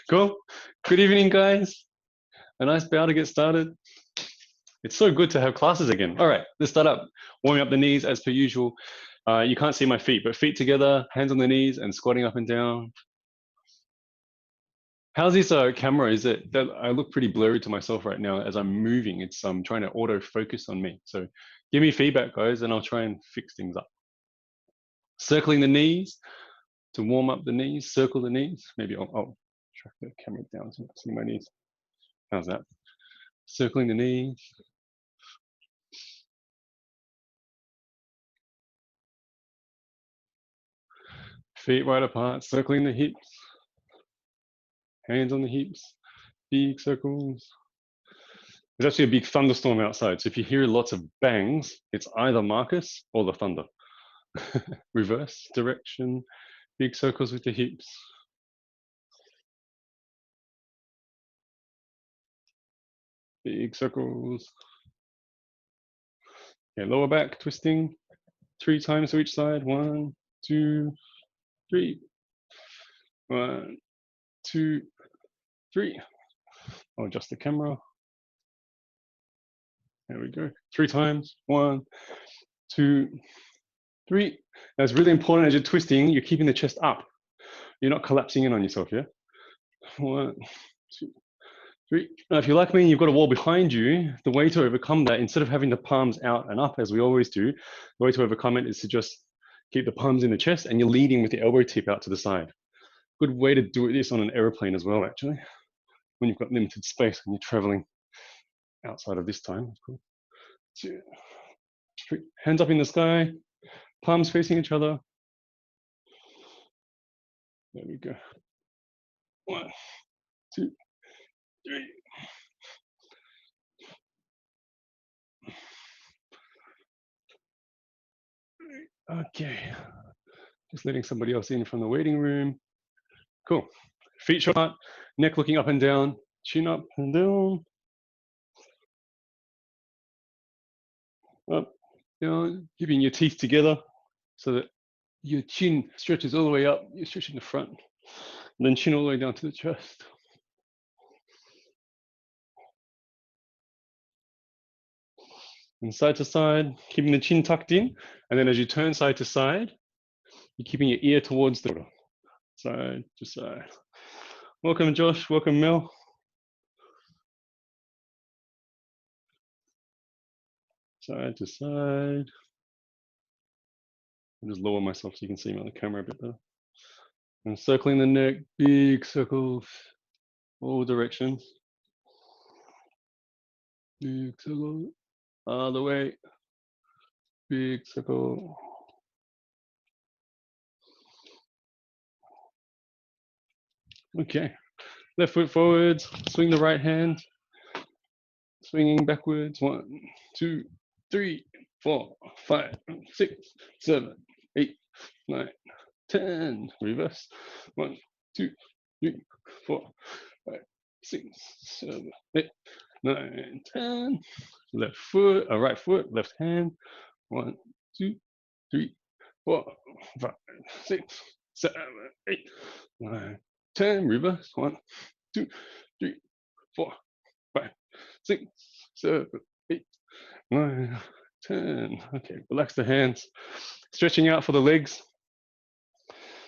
Cool. Good evening, guys. A nice bow to get started. It's so good to have classes again. All right, let's start up. Warming up the knees as per usual. You can't see my feet, but feet together, hands on the knees, and squatting up and down. How's this camera? Is it that I look pretty blurry to myself right now as I'm moving? It's trying to auto focus on me. So give me feedback, guys, and I'll try and fix things up. Circling the knees to warm up the knees. Circle the knees. Maybe I'll track the camera down so you can see my knees. How's that? Circling the knees. Feet wide apart, circling the hips. Hands on the hips. Big circles. There's actually a big thunderstorm outside. So if you hear lots of bangs, it's either Marcus or the thunder. Reverse direction. Big circles with the hips. Big circles. Okay, lower back twisting. 3 times to each side. 1, 2, 3. 1, 2, 3. I'll adjust the camera. There we go. 3 times. 1, 2, 3. Now it's really important as you're twisting, you're keeping the chest up. You're not collapsing in on yourself, yeah? 1, 2, 3. Now, if you're like me and you've got a wall behind you, the way to overcome that, instead of having the palms out and up as we always do, the way to overcome it is to just keep the palms in the chest and you're leading with the elbow tip out to the side. Good way to do this on an aeroplane as well, actually, when you've got limited space when you're traveling outside of this time. Cool. 2, 3. Hands up in the sky, palms facing each other. There we go. 1, 2, 3. Okay. Just letting somebody else in from the waiting room. Cool. Feet short, neck looking up and down, chin up and down. Up, down, keeping your teeth together so that your chin stretches all the way up. You're stretching the front, and then chin all the way down to the chest. And side to side, keeping the chin tucked in. And then as you turn side to side, you're keeping your ear towards the water. Side to side. Welcome, Josh. Welcome, Mel. Side to side. I'll just lower myself so you can see me on the camera a bit better. And circling the neck, big circles, all directions. Big circle, other way, big circle. Okay, left foot forwards, swing the right hand, swinging backwards. 1, 2, 3, 4, 5, 6, 7, 8, 9, 10. Reverse. 1, 2, 3, 4, 5, 6, 7, 8, 9, 10. Left foot, right foot, left hand. 1, 2, 3, 4, 5, 6, 7, 8, 9, 10. Reverse. 1, 2, 3, 4, 5, 6, 7, 8, 9, 10. Okay, relax the hands. Stretching out for the legs.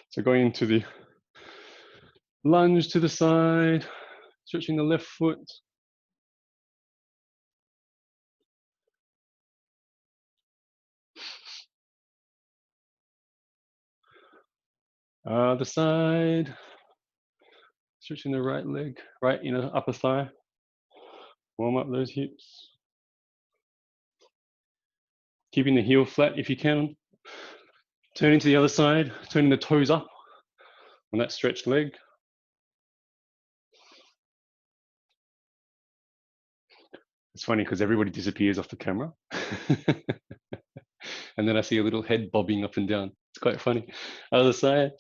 So going into the lunge to the side, stretching the left foot. The side, stretching the right leg, right inner upper thigh. Warm up those hips. Keeping the heel flat if you can. Turning to the other side, turning the toes up on that stretched leg. It's funny because everybody disappears off the camera. And then I see a little head bobbing up and down. It's quite funny. Other side.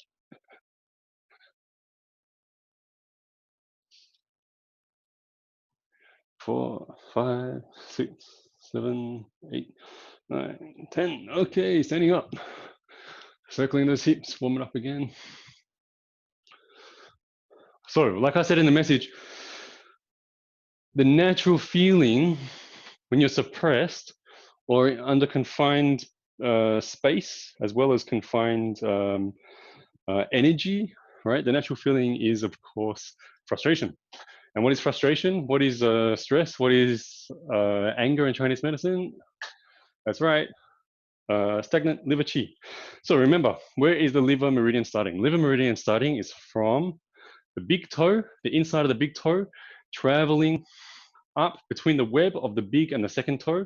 Four, 5, 6, 7, 8, 9, 10. Okay, standing up. Circling those hips, warming up again. So, like I said in the message, the natural feeling when you're suppressed or under confined space, as well as confined energy, right? The natural feeling is, of course, frustration. And what is frustration? What is stress? What is anger in Chinese medicine? That's right, stagnant liver qi. So remember, where is the liver meridian starting? Liver meridian starting is from the big toe, the inside of the big toe, traveling up between the web of the big and the second toe,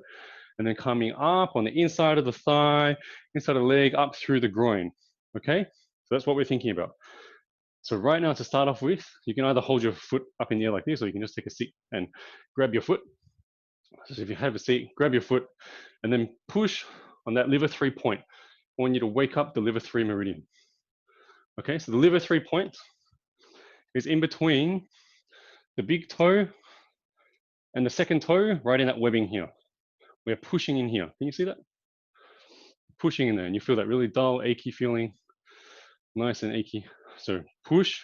and then coming up on the inside of the thigh, inside of the leg, up through the groin. Okay, so that's what we're thinking about. So right now, to start off with, you can either hold your foot up in the air like this, or you can just take a seat and grab your foot. So if you have a seat, grab your foot, and then push on that liver 3 point. I want you to wake up the liver 3 meridian. Okay, so the liver 3 point is in between the big toe and the second toe, right in that webbing here. We're pushing in here. Can you see that? Pushing in there, and you feel that really dull, achy feeling, nice and achy. So push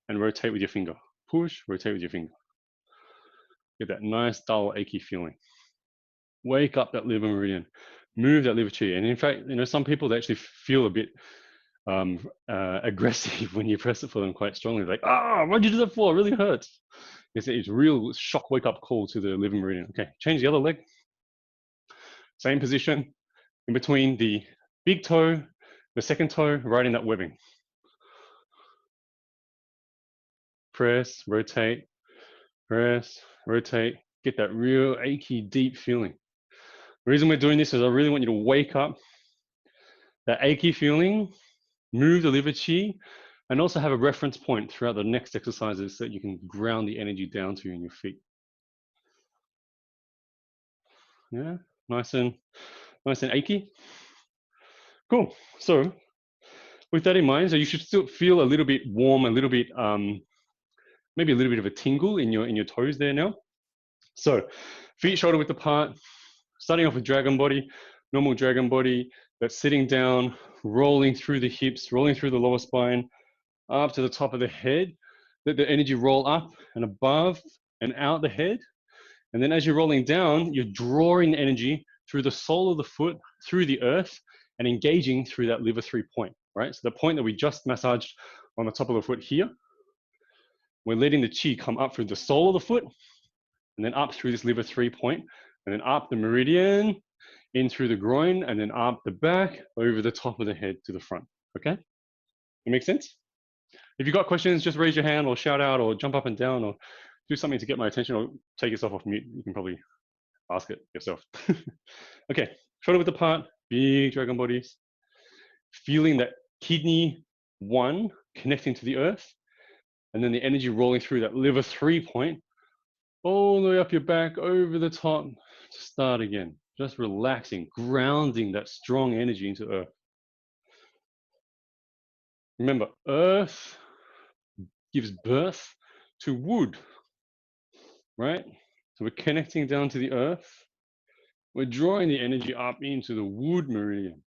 and rotate with your finger. Push, rotate with your finger. Get that nice, dull, achy feeling. Wake up that liver meridian. Move that liver chi. And in fact, some people, they actually feel a bit aggressive when you press it for them quite strongly. Like, what'd you do that for? It really hurts. It's a real shock wake up call to the liver meridian. Okay, change the other leg. Same position in between the big toe, the second toe, right in that webbing. Press, rotate, press, rotate. Get that real achy, deep feeling. The reason we're doing this is I really want you to wake up that achy feeling, move the liver chi, and also have a reference point throughout the next exercises so that you can ground the energy down to in your feet. Yeah, nice and achy. Cool. So with that in mind, so you should still feel a little bit warm, a little bit maybe a little bit of a tingle in your toes there now. So feet shoulder width apart, starting off with dragon body, normal dragon body, that's sitting down, rolling through the hips, rolling through the lower spine, up to the top of the head. Let the energy roll up and above and out the head. And then as you're rolling down, you're drawing the energy through the sole of the foot, through the earth, and engaging through that liver 3 point, right? So the point that we just massaged on the top of the foot here, we're letting the chi come up through the sole of the foot, and then up through this liver 3 point, and then up the meridian, in through the groin, and then up the back, over the top of the head to the front, okay? It makes sense? If you've got questions, just raise your hand or shout out or jump up and down or do something to get my attention or take yourself off mute. You can probably ask it yourself. Okay, shoulder width apart, big dragon bodies. Feeling that kidney 1 connecting to the earth, and then the energy rolling through that liver 3 point, all the way up your back, over the top, to start again. Just relaxing, grounding that strong energy into earth. Remember, earth gives birth to wood, right? So we're connecting down to the earth. We're drawing the energy up into the wood meridian.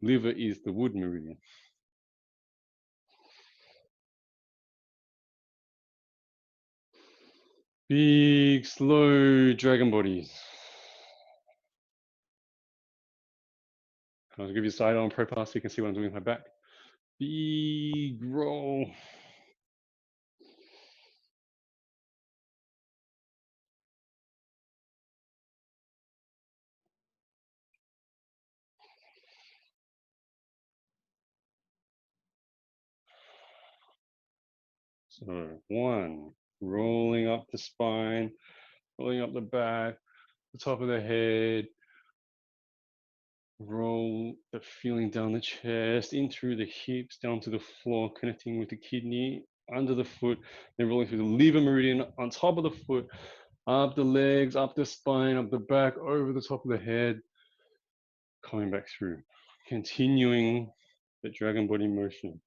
Liver is the wood meridian. Big, slow dragon bodies. I'll give you a side on pro pass so you can see what I'm doing with my back. Big roll. So 1, rolling up the spine, rolling up the back, the top of the head. Roll the feeling down the chest, in through the hips, down to the floor, connecting with the kidney, under the foot, then rolling through the liver meridian on top of the foot, up the legs, up the spine, up the back, over the top of the head, coming back through, continuing the dragon body motion.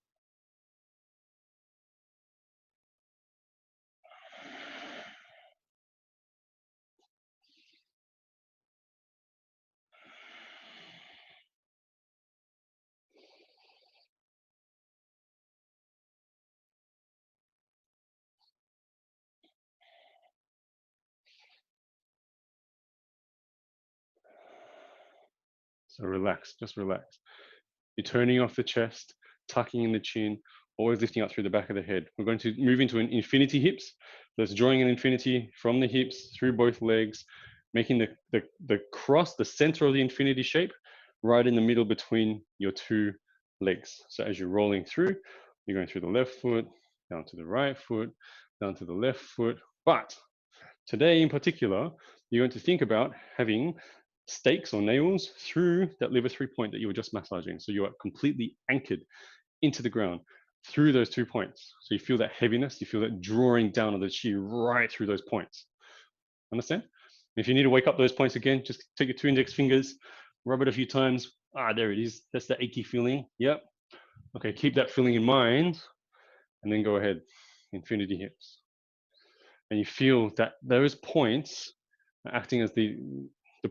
So relax, just relax. You're turning off the chest, tucking in the chin, always lifting up through the back of the head. We're going to move into an infinity hips. That's drawing an infinity from the hips through both legs, making the cross, the center of the infinity shape, right in the middle between your two legs. So as you're rolling through, you're going through the left foot, down to the right foot, down to the left foot. But today in particular, you're going to think about having stakes or nails through that liver 3 point that you were just massaging. So you are completely anchored into the ground through those 2 points. So you feel that heaviness, you feel that drawing down of the chi right through those points. Understand? If you need to wake up those points again, just take your 2 index fingers, rub it a few times. Ah, there it is. That's the achy feeling. Yep. Okay, keep that feeling in mind and then go ahead. Infinity hips. And you feel that those points are acting as the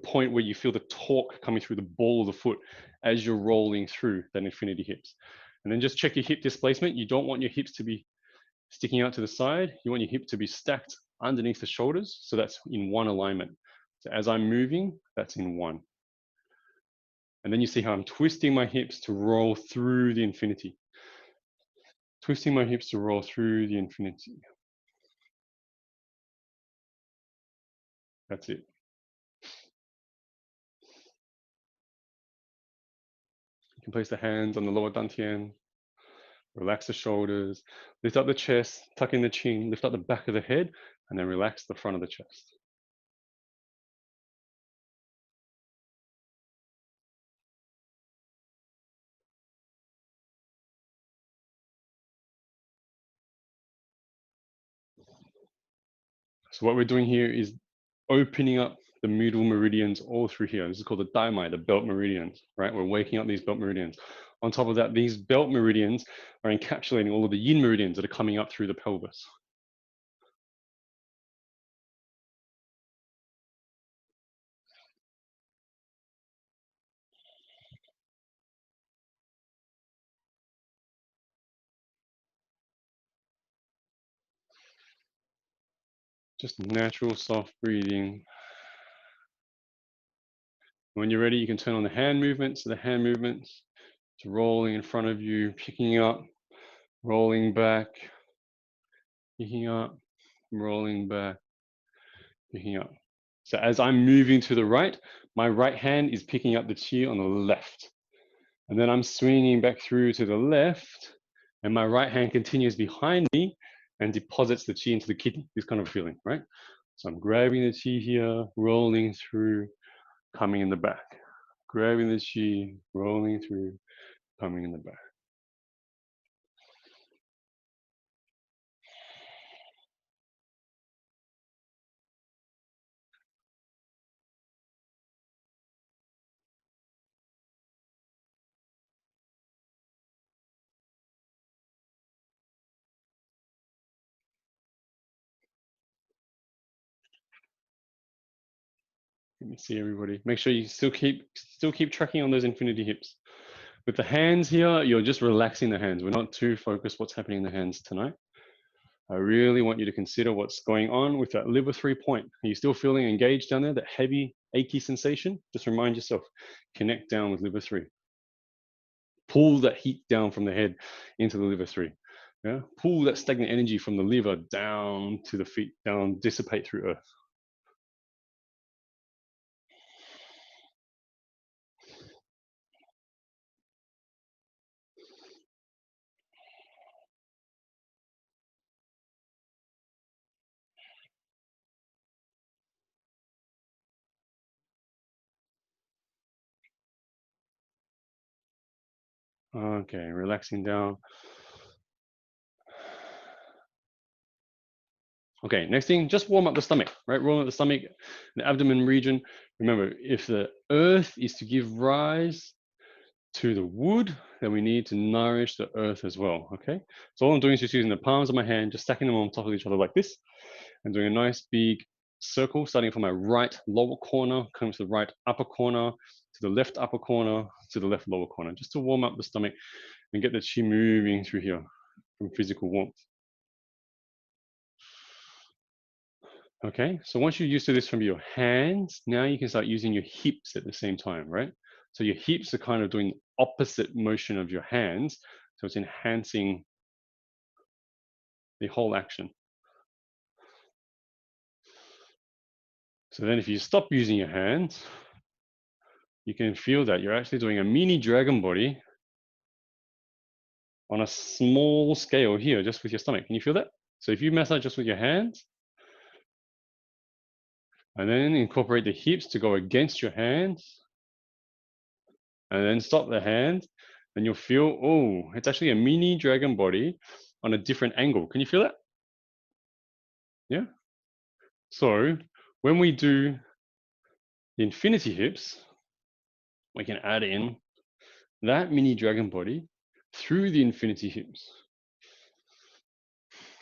point where you feel the torque coming through the ball of the foot as you're rolling through that infinity hips. And then just check your hip displacement. You don't want your hips to be sticking out to the side. You want your hip to be stacked underneath the shoulders. So that's in one alignment. So as I'm moving, that's in one. And then you see how I'm twisting my hips to roll through the infinity. Twisting my hips to roll through the infinity. That's it. You can place the hands on the lower dantian. Relax the shoulders, lift up the chest, tuck in the chin, lift up the back of the head, and then relax the front of the chest. So what we're doing here is opening up the middle meridians all through here. This is called the daimai, the belt meridians, right? We're waking up these belt meridians. On top of that, these belt meridians are encapsulating all of the yin meridians that are coming up through the pelvis. Just natural, soft breathing. When you're ready, you can turn on the hand movements. So the hand movements, it's rolling in front of you, picking up, rolling back, picking up, rolling back, picking up. So as I'm moving to the right, my right hand is picking up the chi on the left. And then I'm swinging back through to the left, and my right hand continues behind me and deposits the chi into the kidney, this kind of feeling, right? So I'm grabbing the chi here, rolling through, coming in the back. Grabbing the chi, rolling through, coming in the back. Let me see everybody. Make sure you still keep tracking on those infinity hips. With the hands here, you're just relaxing the hands. We're not too focused what's happening in the hands tonight. I really want you to consider what's going on with that liver 3 point. Are you still feeling engaged down there, that heavy, achy sensation? Just remind yourself, connect down with liver 3. Pull that heat down from the head into the liver 3. Yeah? Pull that stagnant energy from the liver down to the feet, down, dissipate through earth. Okay, relaxing down. Okay, next thing, just warm up the stomach, right? Warm up the stomach, the abdomen region. Remember, if the earth is to give rise to the wood, then we need to nourish the earth as well, okay? So all I'm doing is just using the palms of my hand, just stacking them on top of each other like this, and doing a nice big circle, starting from my right lower corner, coming to the right upper corner, to the left upper corner, to the left lower corner, just to warm up the stomach and get the chi moving through here from physical warmth. Okay, so once you're used to this from your hands, now you can start using your hips at the same time, right? So your hips are kind of doing the opposite motion of your hands. So it's enhancing the whole action. So then if you stop using your hands, you can feel that you're actually doing a mini dragon body on a small scale here, just with your stomach. Can you feel that? So if you massage just with your hands, and then incorporate the hips to go against your hands, and then stop the hand, and you'll feel, oh, it's actually a mini dragon body on a different angle. Can you feel that? Yeah. So when we do the infinity hips, we can add in that mini dragon body through the infinity hips.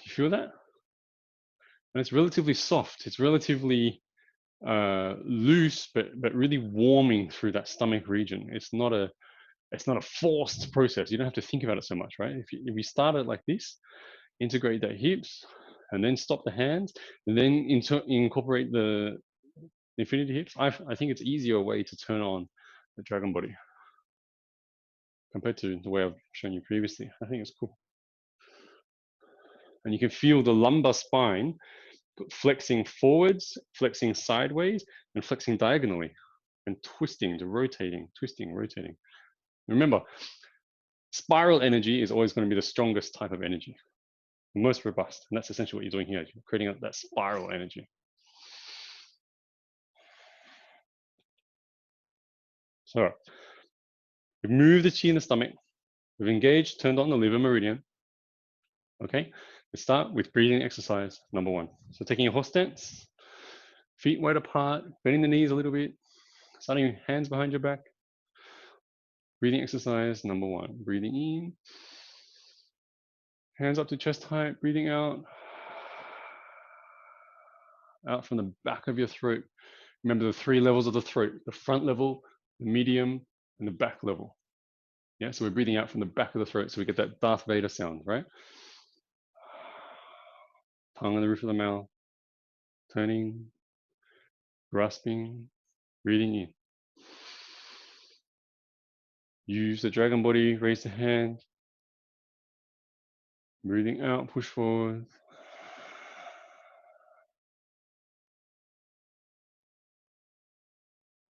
You feel that? And it's relatively soft. It's relatively loose, but really warming through that stomach region. It's not a forced process. You don't have to think about it so much, right? If you start it like this, integrate the hips, and then stop the hands, and then incorporate the infinity hips. I think it's easier way to turn on the dragon body compared to the way I've shown you previously. I think it's cool. And you can feel the lumbar spine flexing forwards, flexing sideways, and flexing diagonally, and twisting, rotating, twisting, rotating. Remember, spiral energy is always going to be the strongest type of energy, the most robust, and that's essentially what you're doing here. You're creating that spiral energy. So we've moved the chi in the stomach. We've engaged, turned on the liver meridian. Okay, let's start with breathing exercise number 1. So taking a horse stance, feet wide apart, bending the knees a little bit, starting hands behind your back. Breathing exercise number 1. Breathing in, hands up to chest height, breathing out from the back of your throat. Remember the 3 levels of the throat: the front level, the medium, and the back level. Yeah, so we're breathing out from the back of the throat, so we get that Darth Vader sound, right? Tongue on the roof of the mouth, turning, grasping, breathing in. Use the dragon body, raise the hand. Breathing out, push forward.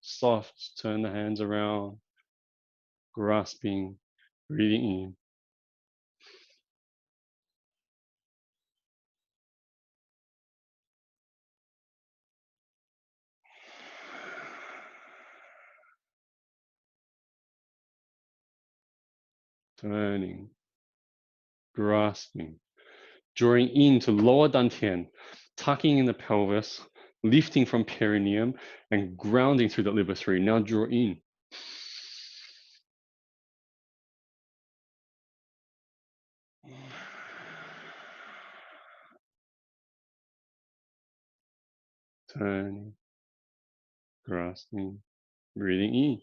Soft, turn the hands around, grasping, breathing in. Turning, grasping, drawing into lower dantian, tucking in the pelvis, lifting from perineum, and grounding through the liver 3. Now draw in. Turning, grasping, breathing in.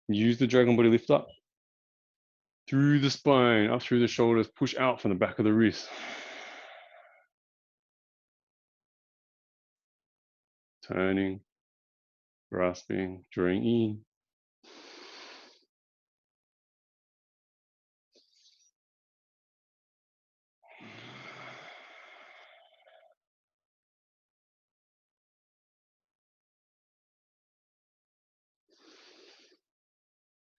Use the dragon body, lift up. Through the spine, up through the shoulders, push out from the back of the wrist. Turning, grasping, drawing in.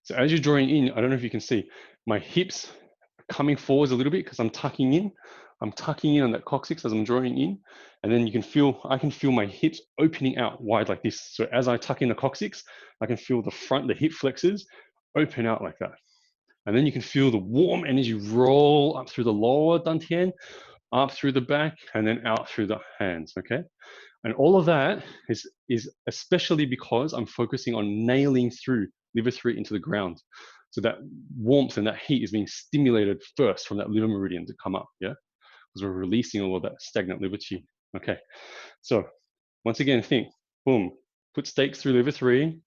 So as you're drawing in, I don't know if you can see, my hips are coming forwards a little bit because I'm tucking in. I'm tucking in on that coccyx as I'm drawing in. And then you can feel, I can feel my hips opening out wide like this. So as I tuck in the coccyx, I can feel the front, the hip flexors open out like that. And then you can feel the warm energy roll up through the lower dantian, up through the back, and then out through the hands, okay? And all of that is especially because I'm focusing on nailing through liver 3 into the ground. So that warmth and that heat is being stimulated first from that liver meridian to come up, yeah? Because we're releasing all of that stagnant liver chi. Okay, so once again, think, boom, put stakes through liver 3,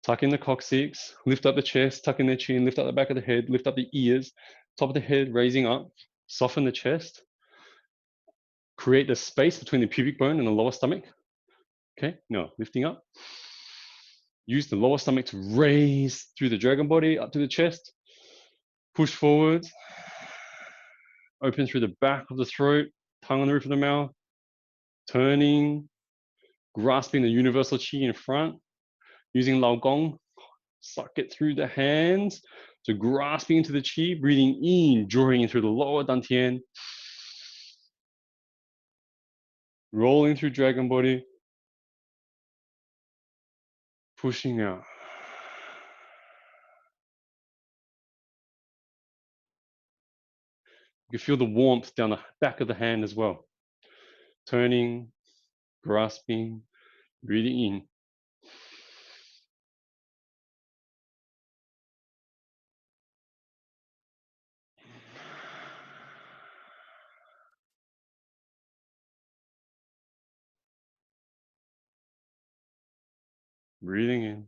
tuck in the coccyx, lift up the chest, tuck in the chin, lift up the back of the head, lift up the ears, top of the head raising up, soften the chest, create the space between the pubic bone and the lower stomach. Okay, no, lifting up. Use the lower stomach to raise through the dragon body up to the chest. Push forward. Open through the back of the throat, tongue on the roof of the mouth. Turning, grasping the universal chi in front. Using Lao Gong, suck it through the hands. So grasping into the chi, breathing in, drawing in through the lower dantian. Rolling through dragon body. Pushing out. You can feel the warmth down the back of the hand as well. Turning, grasping, breathing in. Breathing in.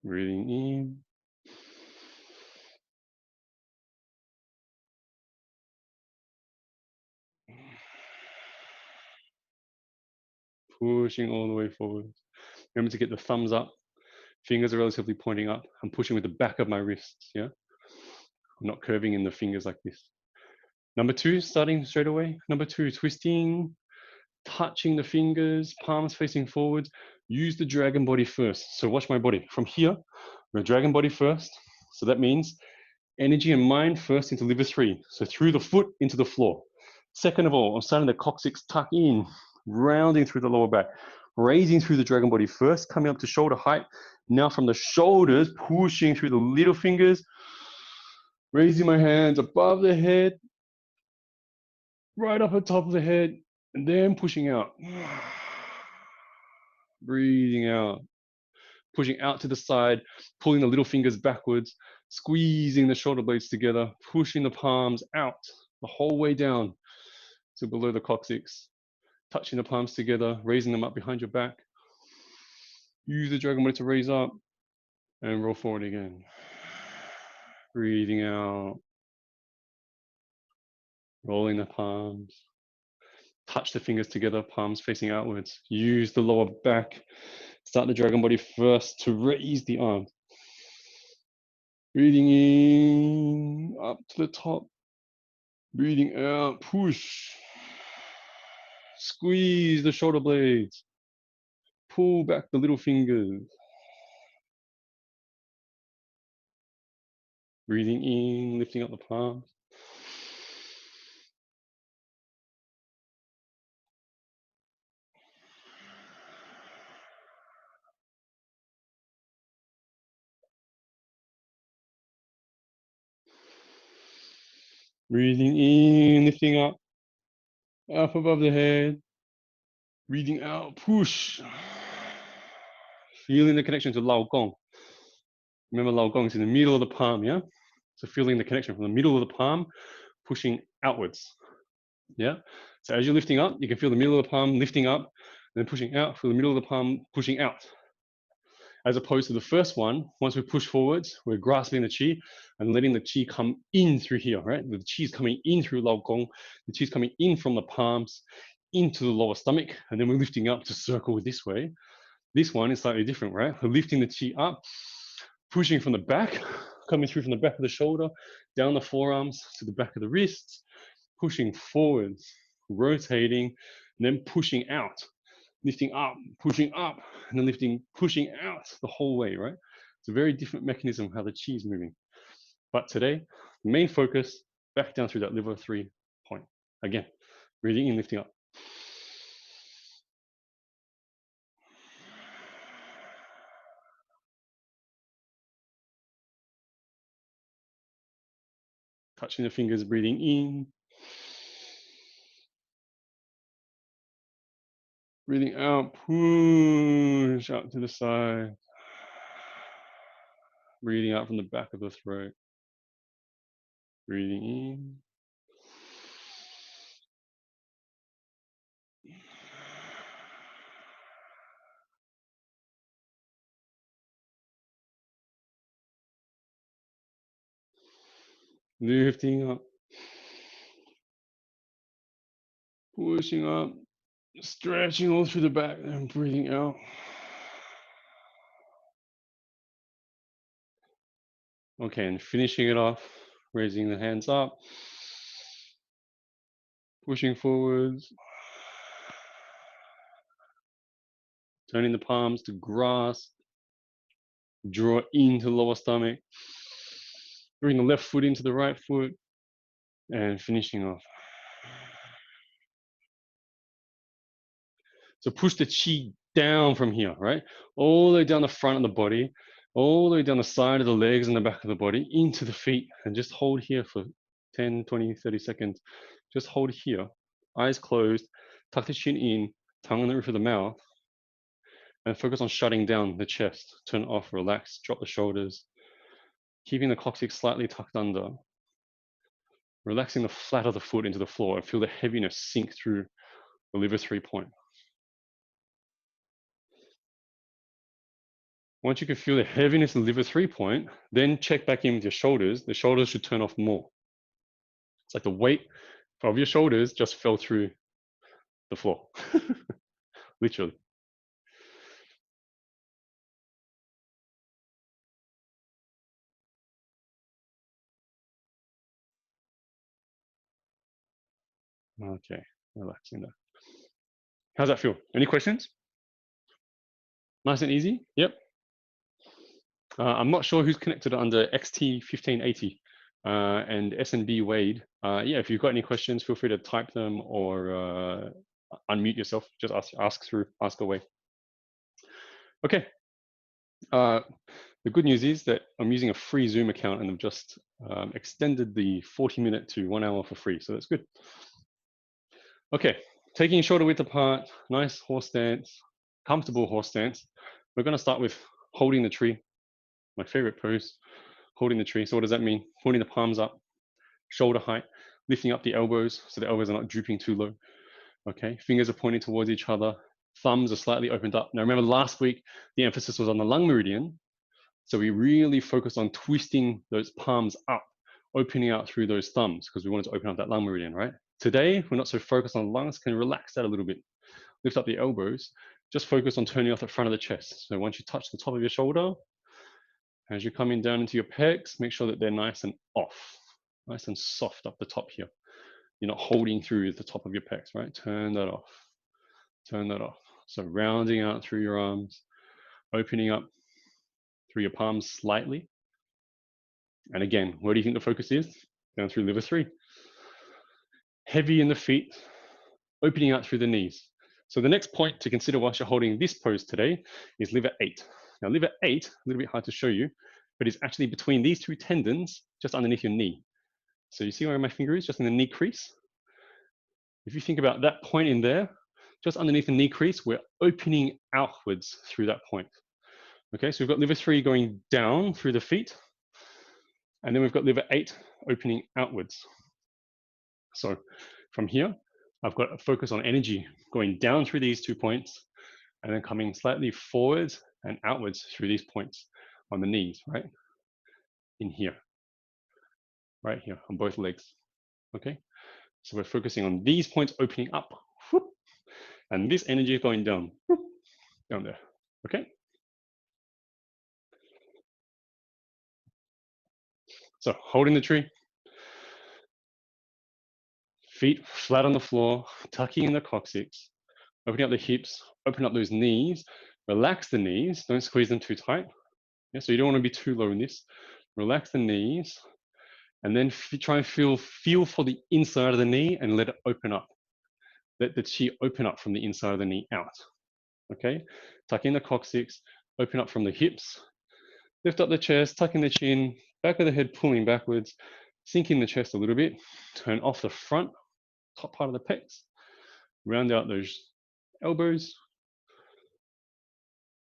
Breathing in. Pushing all the way forward. Remember to get the thumbs up. Fingers are relatively pointing up. I'm pushing with the back of my wrists, yeah? I'm not curving in the fingers like this. Number 2, starting straight away. Number 2, twisting, touching the fingers, palms facing forward. Use the dragon body first. So watch my body. From here, we're dragon body first. So that means energy and mind first into liver 3. So through the foot into the floor. Second of all, I'm starting the coccyx tuck in, rounding through the lower back, raising through the dragon body first, coming up to shoulder height. Now from the shoulders, pushing through the little fingers, raising my hands above the head, right up at top of the head, and then pushing out. Breathing out. Pushing out to the side, pulling the little fingers backwards, squeezing the shoulder blades together, pushing the palms out the whole way down to below the coccyx, touching the palms together, raising them up behind your back. Use the dragon body to raise up and roll forward again. Breathing out, rolling the palms. Touch the fingers together, palms facing outwards. Use the lower back. Start the dragon body first to raise the arms. Breathing in, up to the top. Breathing out, push. Squeeze the shoulder blades. Pull back the little fingers. Breathing in, lifting up the palms. Breathing in, lifting up above the head. Breathing out, push. Feeling the connection to Lao Gong. Remember, Lao Gong is in the middle of the palm, yeah? So feeling the connection from the middle of the palm, pushing outwards, yeah? So as you're lifting up, you can feel the middle of the palm lifting up, and then pushing out, feel the middle of the palm pushing out. As opposed to the first one, once we push forwards, we're grasping the chi and letting the chi come in through here, right? The chi is coming in through Lao Gong, the chi is coming in from the palms into the lower stomach, and then we're lifting up to circle this way. This one is slightly different, right? We're lifting the chi up, pushing from the back, coming through from the back of the shoulder, down the forearms to the back of the wrists, pushing forwards, rotating, and then pushing out, lifting up, pushing up, and then lifting, pushing out the whole way, right? It's a very different mechanism of how the chi is moving. But today, the main focus, back down through that liver 3 point. Again, breathing in, lifting up. Touching the fingers, breathing in. Breathing out, push out to the side. Breathing out from the back of the throat. Breathing in. lifting up, pushing up, stretching all through the back and breathing out. Okay, and finishing it off, raising the hands up, pushing forwards, turning the palms to grasp, draw into the lower stomach, bring the left foot into the right foot, and finishing off. So push the chi down from here, right? All the way down the front of the body, all the way down the side of the legs and the back of the body, into the feet, and just hold here for 10, 20, 30 seconds. Just hold here, eyes closed, tuck the chin in, tongue on the roof of the mouth, and focus on shutting down the chest. Turn off, relax, drop the shoulders, keeping the coccyx slightly tucked under, relaxing the flat of the foot into the floor, and feel the heaviness sink through the liver 3 point. Once you can feel the heaviness in the liver 3 point, then check back in with your shoulders. The shoulders should turn off more. It's like the weight of your shoulders just fell through the floor, literally. Okay, relaxing there. How's that feel? Any questions? Nice and easy? Yep. I'm not sure who's connected under XT1580 and SNB Wade. Yeah, if you've got any questions, feel free to type them or unmute yourself. Just ask away. Okay. The good news is that I'm using a free Zoom account and I've just extended the 40-minute to 1 hour for free. So that's good. Okay, taking shoulder width apart, nice horse stance, comfortable horse stance. We're going to start with holding the tree, my favorite pose, holding the tree. So what does that mean? Holding the palms up, shoulder height, lifting up the elbows so the elbows are not drooping too low. Okay, fingers are pointing towards each other, thumbs are slightly opened up. Now remember last week, the emphasis was on the lung meridian. So we really focused on twisting those palms up, opening out through those thumbs because we wanted to open up that lung meridian, right? Today, we're not so focused on lungs, can relax that a little bit. Lift up the elbows, just focus on turning off the front of the chest. So once you touch the top of your shoulder, as you're coming down into your pecs, make sure that they're nice and off, nice and soft up the top here. You're not holding through the top of your pecs, right? Turn that off, turn that off. So rounding out through your arms, opening up through your palms slightly. And again, where do you think the focus is? Down through liver 3. Heavy in the feet, opening out through the knees. So the next point to consider whilst you're holding this pose today is liver 8. Now liver 8, a little bit hard to show you, but it's actually between these two tendons, just underneath your knee. So you see where my finger is, just in the knee crease? If you think about that point in there, just underneath the knee crease, we're opening outwards through that point. Okay, so we've got liver 3 going down through the feet, and then we've got liver 8 opening outwards. So from here, I've got a focus on energy going down through these 2 points and then coming slightly forwards and outwards through these points on the knees, right? In here, right here on both legs, okay? So we're focusing on these points opening up, whoop, and this energy is going down, whoop, down there, okay? So holding the tree, feet flat on the floor, tucking in the coccyx, opening up the hips, open up those knees, relax the knees, don't squeeze them too tight. Yeah, so you don't want to be too low in this. Relax the knees, and then try and feel for the inside of the knee and let it open up. Let the chi open up from the inside of the knee out. Okay, tuck in the coccyx, open up from the hips, lift up the chest, tuck in the chin, back of the head pulling backwards, sink in the chest a little bit, turn off the front, top part of the pecs, round out those elbows,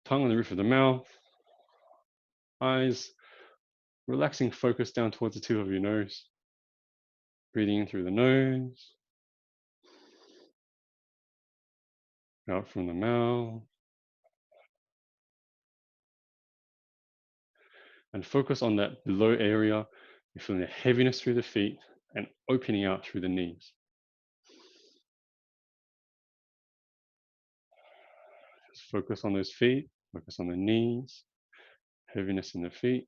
tongue on the roof of the mouth, eyes, relaxing focus down towards the tip of your nose, breathing in through the nose, out from the mouth, and focus on that below area, You're feeling the heaviness through the feet and opening out through the knees. Just focus on those feet, focus on the knees, heaviness in the feet,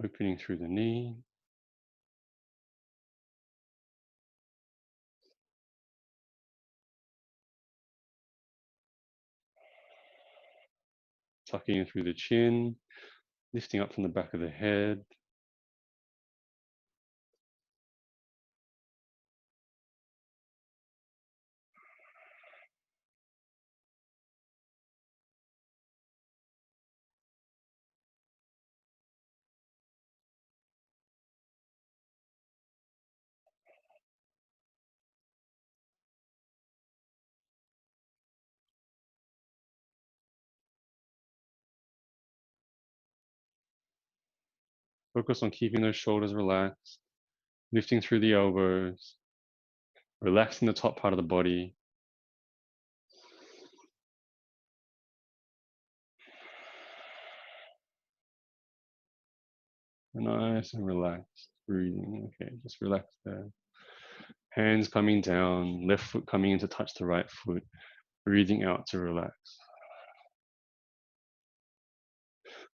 opening through the knee. Tucking in through the chin, lifting up from the back of the head. Focus on keeping those shoulders relaxed, lifting through the elbows, relaxing the top part of the body. Nice and relaxed, breathing. Okay, just relax there. Hands coming down, left foot coming in to touch the right foot, breathing out to relax.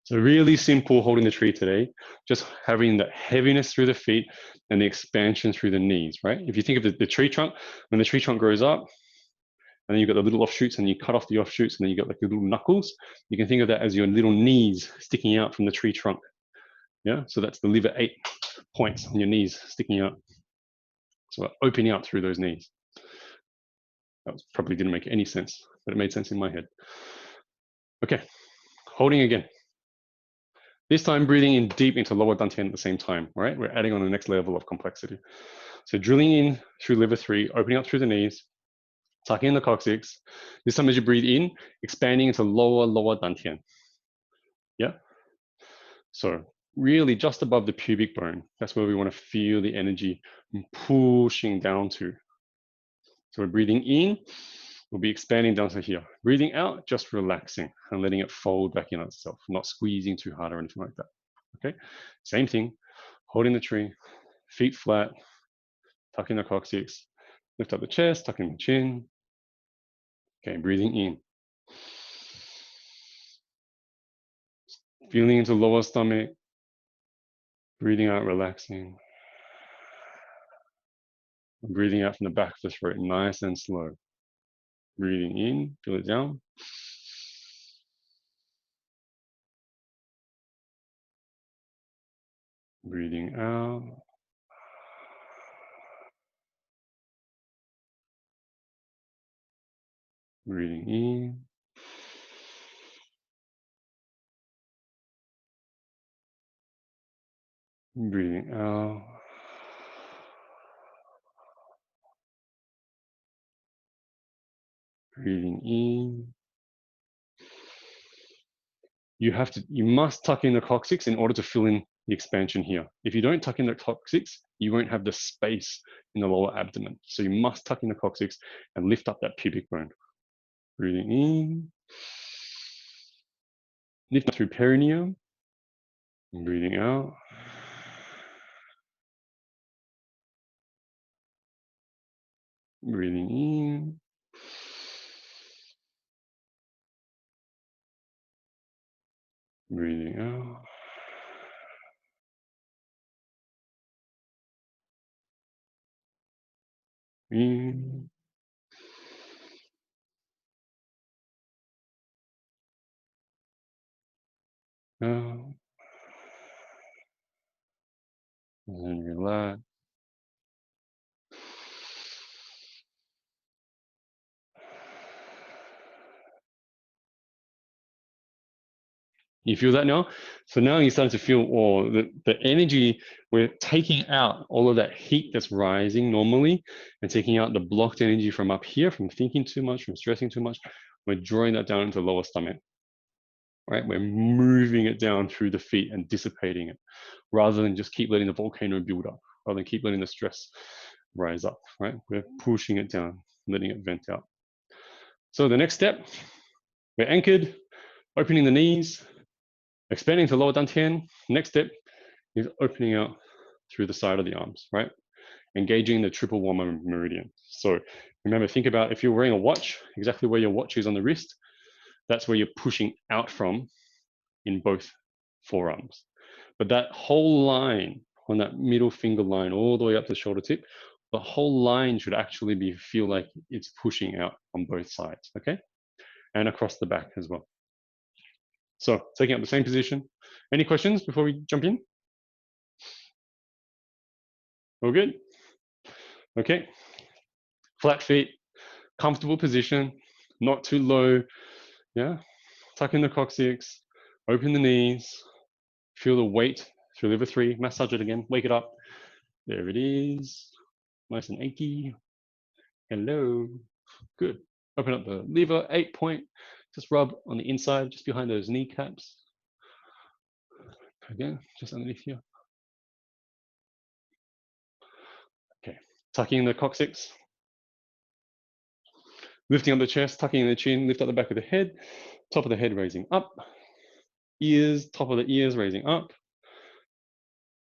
So really simple holding the tree today, just having that heaviness through the feet and the expansion through the knees, right? If you think of the tree trunk, when the tree trunk grows up, and then you've got the little offshoots and you cut off the offshoots and then you've got like the little knuckles, you can think of that as your little knees sticking out from the tree trunk. Yeah, so that's the liver 8 points on your knees sticking out. So opening out through those knees. That probably didn't make any sense, but it made sense in my head. Okay, holding again. This time breathing in deep into lower dantian at the same time, right? We're adding on the next level of complexity. So drilling in through liver 3, opening up through the knees, tucking in the coccyx. This time as you breathe in, expanding into lower dantian. Yeah? So really just above the pubic bone. That's where we want to feel the energy pushing down to. So we're breathing in, we'll be expanding down to here. Breathing out, just relaxing and letting it fold back in on itself, not squeezing too hard or anything like that. Okay, same thing, holding the tree, feet flat, tucking the coccyx, lift up the chest, tucking the chin. Okay, breathing in. Feeling into lower stomach, breathing out, relaxing. Breathing out from the back of the throat, nice and slow. Breathing in, feel it down. Breathing out. Breathing in. Breathing out. Breathing in. You must tuck in the coccyx in order to fill in the expansion here. If you don't tuck in the coccyx, you won't have the space in the lower abdomen. So you must tuck in the coccyx and lift up that pubic bone. Breathing in. Lift through perineum. Breathing out. Breathing in. Breathing out. In. Out. And relax. You feel that now? So now you're starting to feel the energy, we're taking out all of that heat that's rising normally and taking out the blocked energy from up here, from thinking too much, from stressing too much. We're drawing that down into the lower stomach, right? We're moving it down through the feet and dissipating it rather than just keep letting the volcano build up, rather than keep letting the stress rise up, right? We're pushing it down, letting it vent out. So the next step, we're anchored, opening the knees, Expanding to lower dantian. Next step is opening out through the side of the arms, right? Engaging the triple warmer meridian. So remember, think about if you're wearing a watch, exactly where your watch is on the wrist, that's where you're pushing out from in both forearms. But that whole line on that middle finger line, all the way up to the shoulder tip, the whole line should actually feel like it's pushing out on both sides, okay? And across the back as well. So taking up the same position. Any questions before we jump in? All good? Okay. Flat feet, comfortable position, not too low. Yeah. Tuck in the coccyx, open the knees, feel the weight through liver 3, massage it again, wake it up. There it is. Nice and achy. Hello. Good. Open up the liver, 8 point. Just rub on the inside, just behind those kneecaps. Again, just underneath here. Okay. Tucking in the coccyx. Lifting up the chest, tucking in the chin, lift up the back of the head, top of the head raising up. Ears, top of the ears raising up.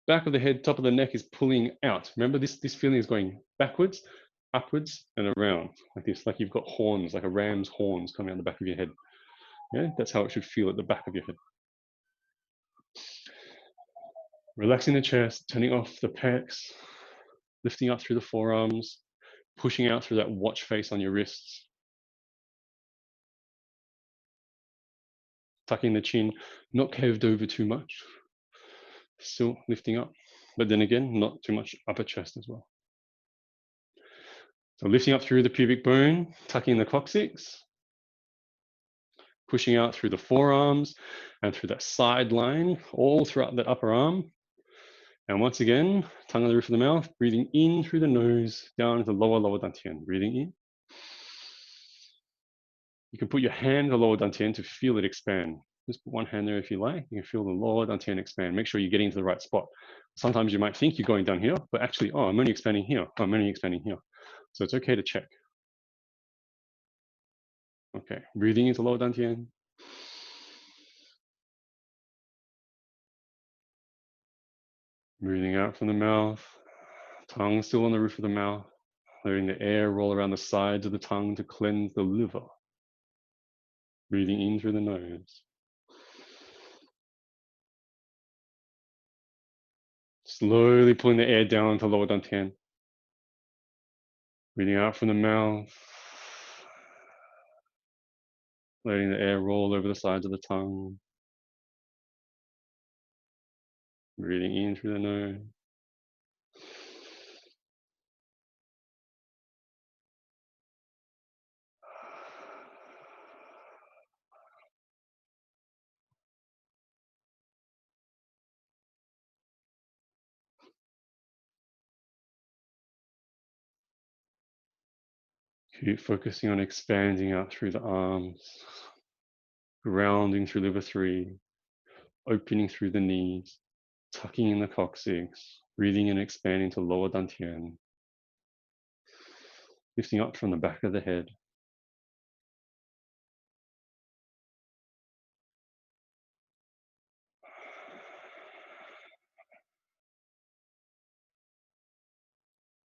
Back of the head, top of the neck is pulling out. Remember, this feeling is going backwards, upwards, and around, like this, like you've got horns, like a ram's horns coming out the back of your head. Yeah, that's how it should feel at the back of your head. Relaxing the chest, turning off the pecs, lifting up through the forearms, pushing out through that watch face on your wrists. Tucking the chin, not caved over too much. Still lifting up, but then again, not too much upper chest as well. So lifting up through the pubic bone, tucking the coccyx, pushing out through the forearms and through that side line, all throughout that upper arm. And once again, tongue on the roof of the mouth, breathing in through the nose, down to the lower dantian, breathing in. You can put your hand on the lower dantian to feel it expand. Just put one hand there if you like. You can feel the lower dantian expand. Make sure you're getting to the right spot. Sometimes you might think you're going down here, but actually, oh, I'm only expanding here. Oh, I'm only expanding here. So it's okay to check. Okay, breathing into lower dantian. Breathing out from the mouth. Tongue still on the roof of the mouth. Letting the air roll around the sides of the tongue to cleanse the liver. Breathing in through the nose. Slowly pulling the air down to lower dantian. Breathing out from the mouth. Letting the air roll over the sides of the tongue. Breathing in through the nose. Keep focusing on expanding out through the arms, grounding through liver 3, opening through the knees, tucking in the coccyx, breathing and expanding to lower dantian, lifting up from the back of the head.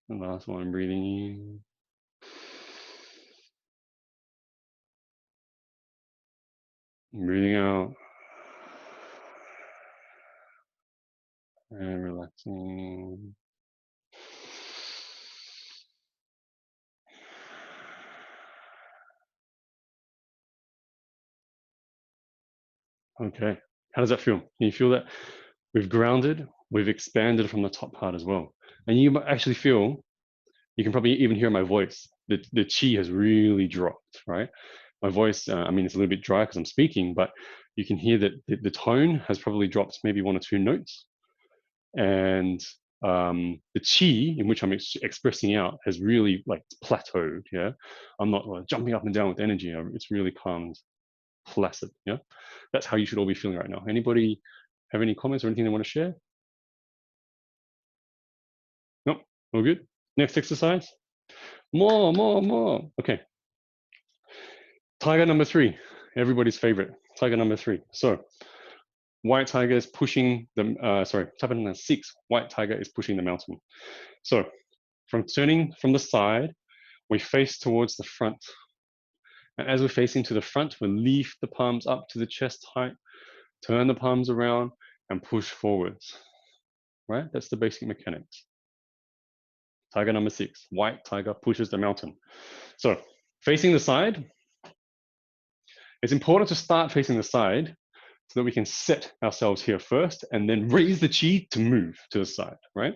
And last one, breathing in. Breathing out. And relaxing. Okay, how does that feel? Can you feel that we've grounded, we've expanded from the top part as well. And you might actually feel, you can probably even hear my voice, the chi has really dropped, right? My voice, I mean, it's a little bit dry because I'm speaking, but you can hear that the tone has probably dropped maybe 1 or 2 notes. And the chi in which I'm expressing out has really like plateaued, yeah? I'm not like jumping up and down with energy. It's really calm, placid, yeah? That's how you should all be feeling right now. Anybody have any comments or anything they want to share? Nope, all good. Next exercise. More. Okay. Tiger number 3, everybody's favorite. Tiger number 3. So white tiger is pushing the, chapter number 6, white tiger is pushing the mountain. So from turning from the side, we face towards the front. And as we're facing to the front, we lift the palms up to the chest height, turn the palms around and push forwards, right? That's the basic mechanics. Tiger number 6, white tiger pushes the mountain. So facing the side, it's important to start facing the side so that we can set ourselves here first and then raise the chi to move to the side, right?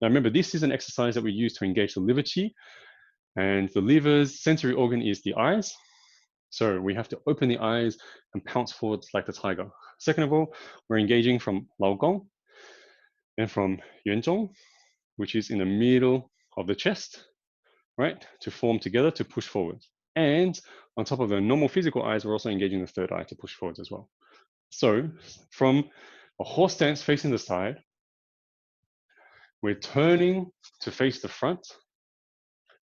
Now remember, this is an exercise that we use to engage the liver chi, and the liver's sensory organ is the eyes. So we have to open the eyes and pounce forwards like the tiger. Second of all, we're engaging from Lao Gong and from Yuan Zhong, which is in the middle of the chest, right? To form together to push forwards. And on top of the normal physical eyes, we're also engaging the third eye to push forwards as well. So from a horse stance facing the side, we're turning to face the front,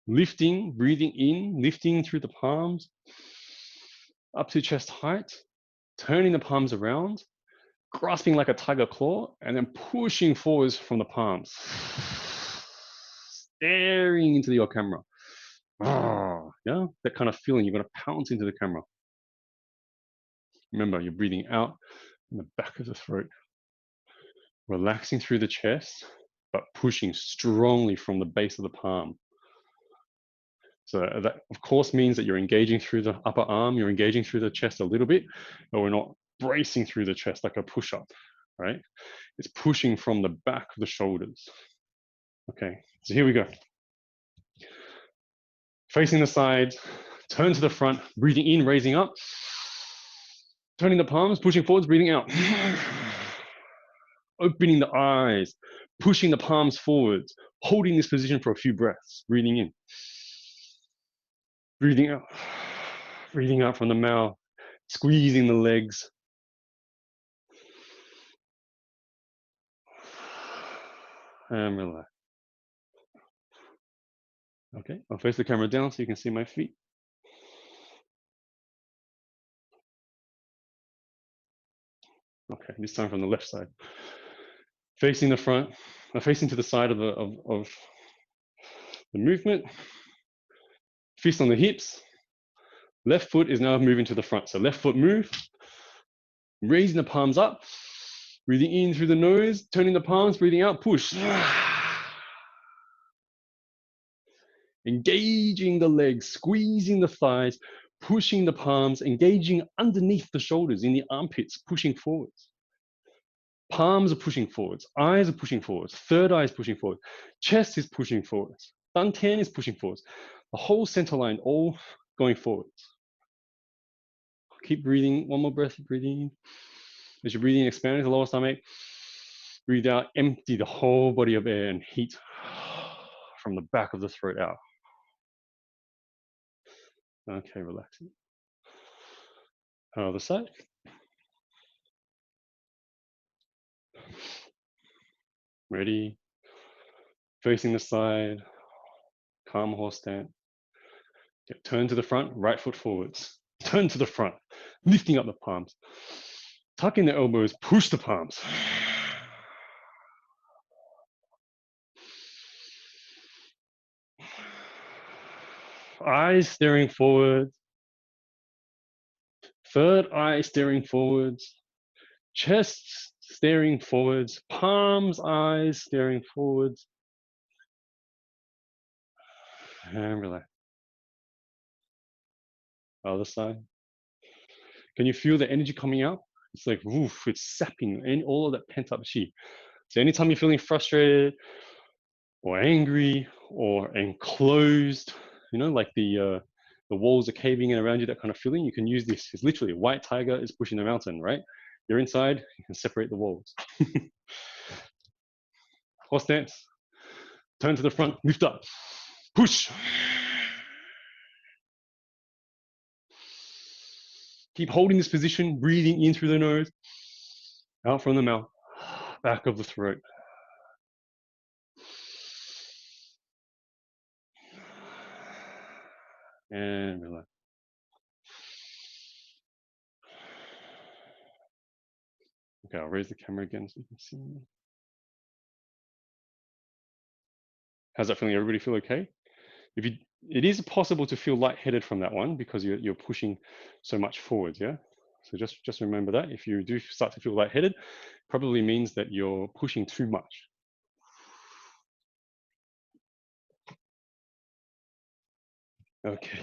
lifting, breathing in, lifting through the palms, up to chest height, turning the palms around, grasping like a tiger claw, and then pushing forwards from the palms, staring into your camera. Yeah, that kind of feeling, you're going to pounce into the camera. Remember, you're breathing out in the back of the throat, relaxing through the chest, but pushing strongly from the base of the palm. So that, of course, means that you're engaging through the upper arm, you're engaging through the chest a little bit, but we're not bracing through the chest like a push-up, right? It's pushing from the back of the shoulders. Okay, so here we go. Facing the sides, turn to the front, breathing in, raising up, turning the palms, pushing forwards, breathing out. Opening the eyes, pushing the palms forwards, holding this position for a few breaths, breathing in. Breathing out from the mouth, squeezing the legs. And relax. Okay, I'll face the camera down so you can see my feet. Okay, this time from the left side. Facing the front, facing to the side of the movement. Fist on the hips. Left foot is now moving to the front. So left foot move, raising the palms up, breathing in through the nose, turning the palms, breathing out, push. Engaging the legs, squeezing the thighs, pushing the palms, engaging underneath the shoulders in the armpits, pushing forwards. Palms are pushing forwards, eyes are pushing forwards, third eye is pushing forward, chest is pushing forwards, dantian is pushing forwards. The whole center line all going forwards. Keep breathing, one more breath, breathing. As you're breathing, expand the lower stomach. Breathe out, empty the whole body of air and heat from the back of the throat out. Okay, relaxing. Other side. Ready. Facing the side. Calm horse stance. Turn to the front, right foot forwards. Turn to the front, lifting up the palms. Tuck in the elbows, push the palms. Eyes staring forward. Third eye staring forwards. Chest staring forwards. Palms, eyes staring forwards. And relax. Other side. Can you feel the energy coming out? It's like, woof, it's sapping all of that pent up chi. So anytime you're feeling frustrated or angry or enclosed, you know, like the walls are caving in around you, that kind of feeling, you can use this. It's literally, white tiger is pushing the mountain, right? You're inside, you can separate the walls. Horse stance, turn to the front, lift up, push. Keep holding this position, breathing in through the nose, out from the mouth, back of the throat. And relax. Okay, I'll raise the camera again so you can see. How's that feeling? Everybody feel okay? If you, it is possible to feel lightheaded from that one because you're pushing so much forward, yeah? So just remember that. If you do start to feel lightheaded, probably means that you're pushing too much. Okay.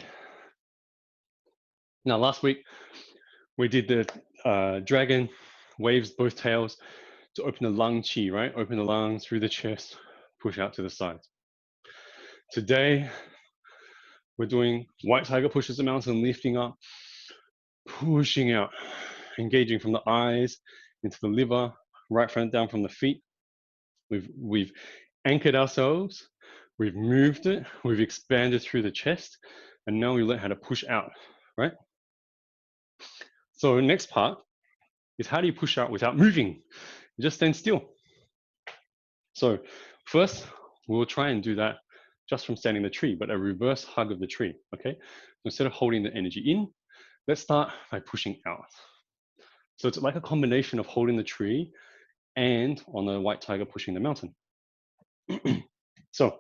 Now, last week, we did the dragon, waves both tails to open the lung chi, right? Open the lungs through the chest, push out to the sides. Today, we're doing white tiger pushes the mountain, lifting up, pushing out, engaging from the eyes into the liver, right front down from the feet. We've anchored ourselves, we've moved it, we've expanded through the chest, and now we learn how to push out, right? So next part is how do you push out without moving? Just stand still. So first, we'll try and do that just from standing the tree, but a reverse hug of the tree, okay? So instead of holding the energy in, let's start by pushing out. So it's like a combination of holding the tree and on the white tiger pushing the mountain. So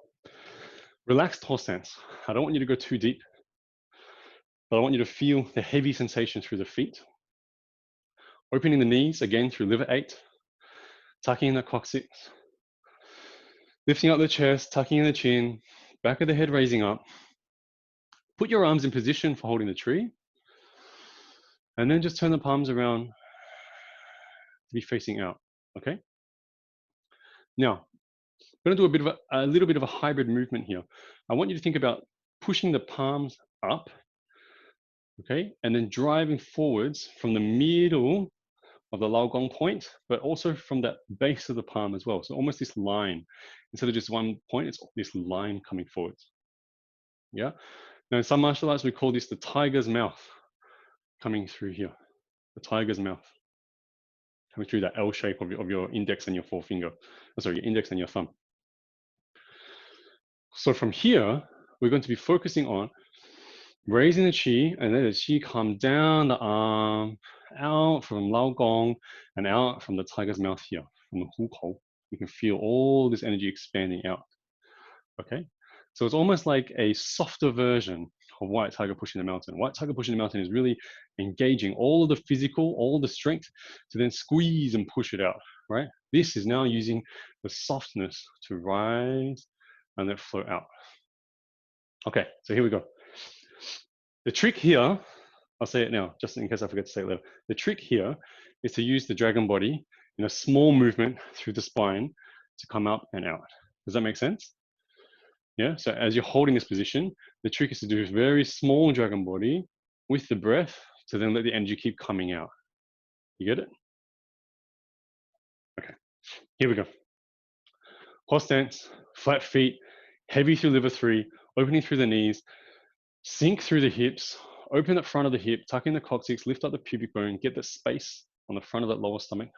relaxed horse stance. I don't want you to go too deep, but I want you to feel the heavy sensation through the feet. Opening the knees again through liver 8, tucking in the coccyx, lifting up the chest, tucking in the chin, back of the head raising up. Put your arms in position for holding the tree, and then just turn the palms around to be facing out, okay? Now, I'm going to do a little bit of a hybrid movement here. I want you to think about pushing the palms up, okay, and then driving forwards from the middle of the Laogong point, but also from that base of the palm as well. So almost this line, instead of just one point, it's this line coming forwards. Yeah. Now in some martial arts, we call this the tiger's mouth coming through here. The tiger's mouth coming through that L shape of your index and your forefinger. Sorry, your index and your thumb. So from here, we're going to be focusing on raising the chi, and then the chi come down the arm, out from Lao Gong, and out from the tiger's mouth here, from the Hu Kou. You can feel all this energy expanding out. Okay? So it's almost like a softer version of white tiger pushing the mountain. White tiger pushing the mountain is really engaging all of the physical, all the strength to then squeeze and push it out, right? This is now using the softness to rise and then flow out. Okay, so here we go. The trick here, I'll say it now, just in case I forget to say it later. The trick here is to use the dragon body in a small movement through the spine to come up and out. Does that make sense? Yeah, so as you're holding this position, the trick is to do a very small dragon body with the breath to then let the energy keep coming out. You get it? Okay, here we go. Horse stance, flat feet, heavy through liver 3, opening through the knees, sink through the hips, open the front of the hip, tuck in the coccyx, lift up the pubic bone, get the space on the front of that lower stomach.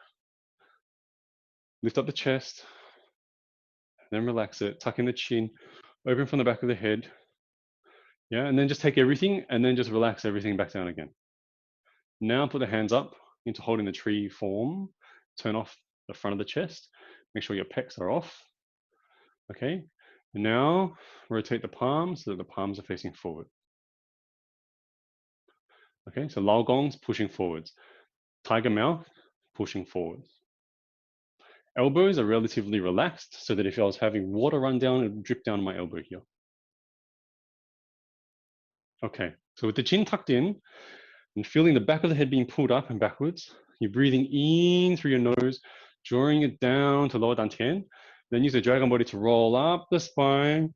Lift up the chest, then relax it, tuck in the chin, open from the back of the head. Yeah, and then just take everything and then just relax everything back down again. Now put the hands up into holding the tree form. Turn off the front of the chest. Make sure your pecs are off. Okay, and now rotate the palms so that the palms are facing forward. Okay, so Lao Gong's pushing forwards. Tiger mouth, pushing forwards. Elbows are relatively relaxed so that if I was having water run down, it would drip down my elbow here. Okay, so with the chin tucked in and feeling the back of the head being pulled up and backwards, you're breathing in through your nose, drawing it down to lower dantian. Then use the dragon body to roll up the spine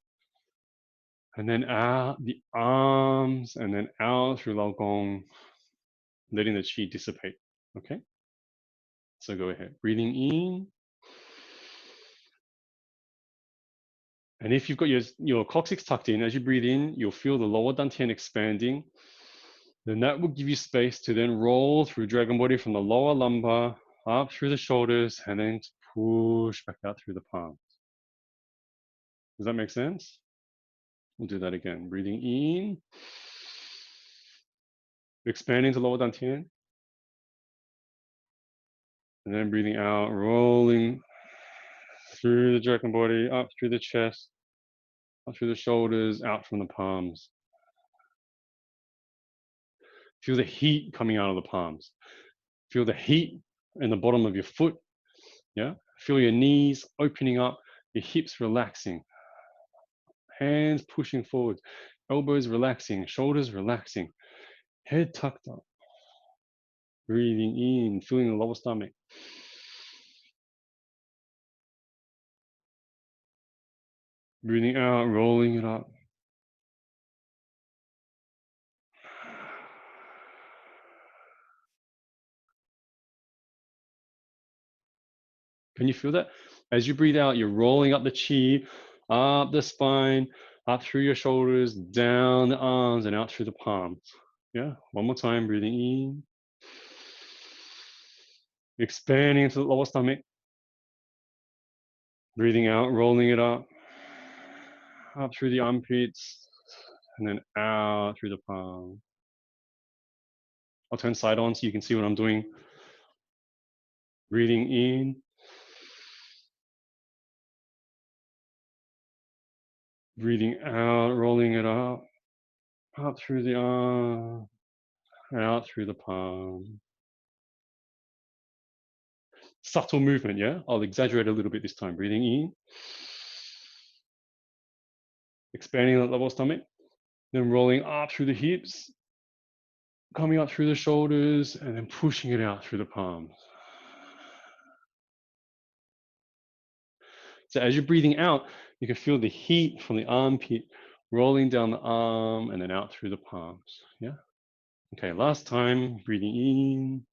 and then out the arms and then out through Lao Gong, letting the chi dissipate. Okay, so go ahead, breathing in. And if you've got your coccyx tucked in, as you breathe in, you'll feel the lower dantian expanding. Then that will give you space to then roll through dragon body from the lower lumbar, up through the shoulders, and then push back out through the palms. Does that make sense? We'll do that again. Breathing in, expanding to lower dantian. And then breathing out, rolling through the dragon body, up through the chest, up through the shoulders, out from the palms. Feel the heat coming out of the palms. Feel the heat in the bottom of your foot. Yeah. Feel your knees opening up, your hips relaxing, hands pushing forward, elbows relaxing, shoulders relaxing, head tucked up. Breathing in, feeling the lower stomach. Breathing out, rolling it up. Can you feel that? As you breathe out, you're rolling up the chi, up the spine, up through your shoulders, down the arms, and out through the palms. Yeah, one more time, breathing in. Expanding into the lower stomach. Breathing out, rolling it up through the armpits, and then out through the palm. I'll turn side on so you can see what I'm doing. Breathing in. Breathing out, rolling it up through the arm, out through the palm. Subtle movement, yeah? I'll exaggerate a little bit this time. Breathing in. Expanding the lower stomach. Then rolling up through the hips. Coming up through the shoulders, and then pushing it out through the palms. So as you're breathing out, you can feel the heat from the armpit rolling down the arm and then out through the palms. Yeah? Okay, last time, breathing in.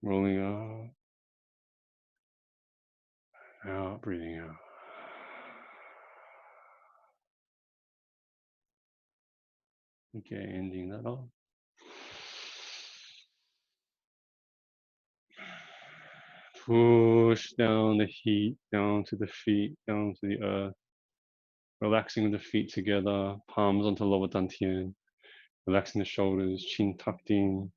Rolling up. Out, breathing out. Okay, ending that off. Push down the heat, down to the feet, down to the earth. Relaxing the feet together, palms onto lower dantian. Relaxing the shoulders, chin tucked in.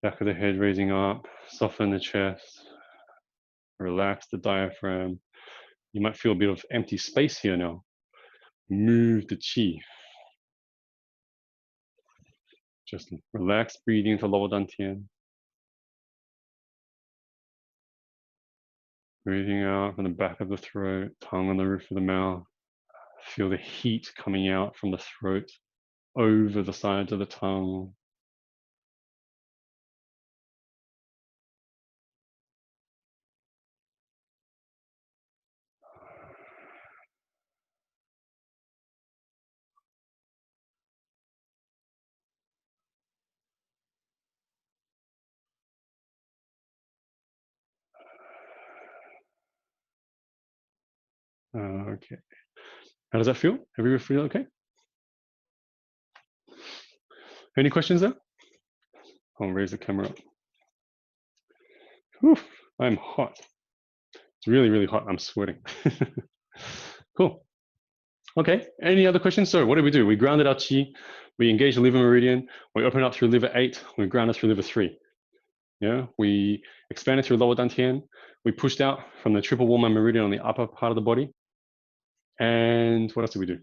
Back of the head raising up, soften the chest. Relax the diaphragm. You might feel a bit of empty space here now. Move the chi. Just relax breathing into lower dantian. Breathing out from the back of the throat, tongue on the roof of the mouth. Feel the heat coming out from the throat over the sides of the tongue. Okay. How does that feel? Everybody feel okay? Any questions there? I'll raise the camera up. Whew, I'm hot. It's really, really hot. I'm sweating. Cool. Okay. Any other questions? So what did we do? We grounded our chi. We engaged the liver meridian. We opened up through liver 8. We grounded through liver 3. Yeah. We expanded through lower dantian. We pushed out from the triple warm meridian on the upper part of the body. And what else did we do?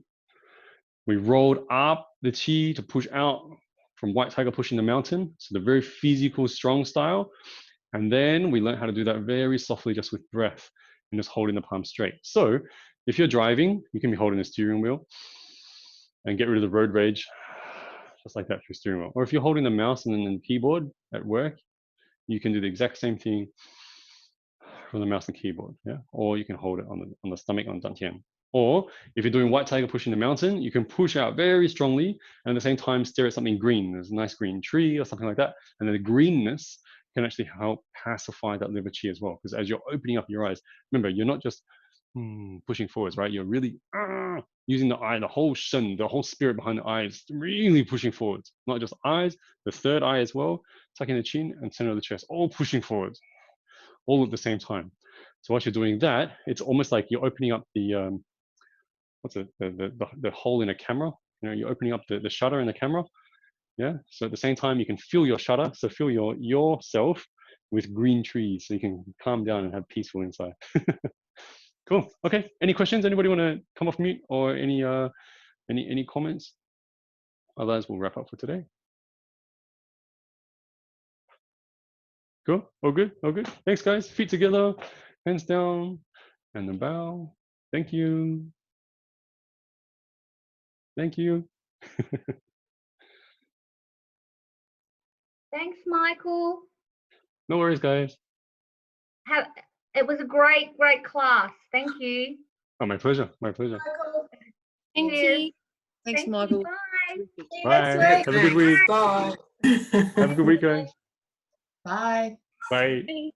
We rolled up the chi to push out from white tiger pushing the mountain. So the very physical, strong style. And then we learned how to do that very softly, just with breath and just holding the palm straight. So if you're driving, you can be holding the steering wheel and get rid of the road rage, just like that through steering wheel. Or if you're holding the mouse and then the keyboard at work, you can do the exact same thing from the mouse and keyboard. Yeah. Or you can hold it on the stomach on dantian. Or if you're doing white tiger pushing the mountain, you can push out very strongly and at the same time stare at something green. There's a nice green tree or something like that. And then the greenness can actually help pacify that liver chi as well. Because as you're opening up your eyes, remember, you're not just pushing forwards, right? You're really using the eye, the whole shen, the whole spirit behind the eyes, really pushing forwards. Not just eyes, the third eye as well, tucking the chin and center of the chest, all pushing forwards, all at the same time. So once you're doing that, it's almost like you're opening up the what's it, the hole in a camera. You know, you're opening up the shutter in the camera, Yeah. So at the same time, you can fill your shutter. So fill yourself with green trees, so you can calm down and have peaceful inside. Cool. Okay. Any questions? Anybody want to come off mute, or any comments? Otherwise, we'll wrap up for today. Cool. All good. All good. Thanks, guys. Feet together, hands down, and a bow. Thank you. Thank you. Thanks, Michael. No worries, guys. It was a great class. Thank you. Oh, my pleasure. My pleasure. Thank you. Thanks, Thank Michael. you. Bye. Bye. Have a good week. Bye. Have a good week, guys. Bye. Bye. Bye.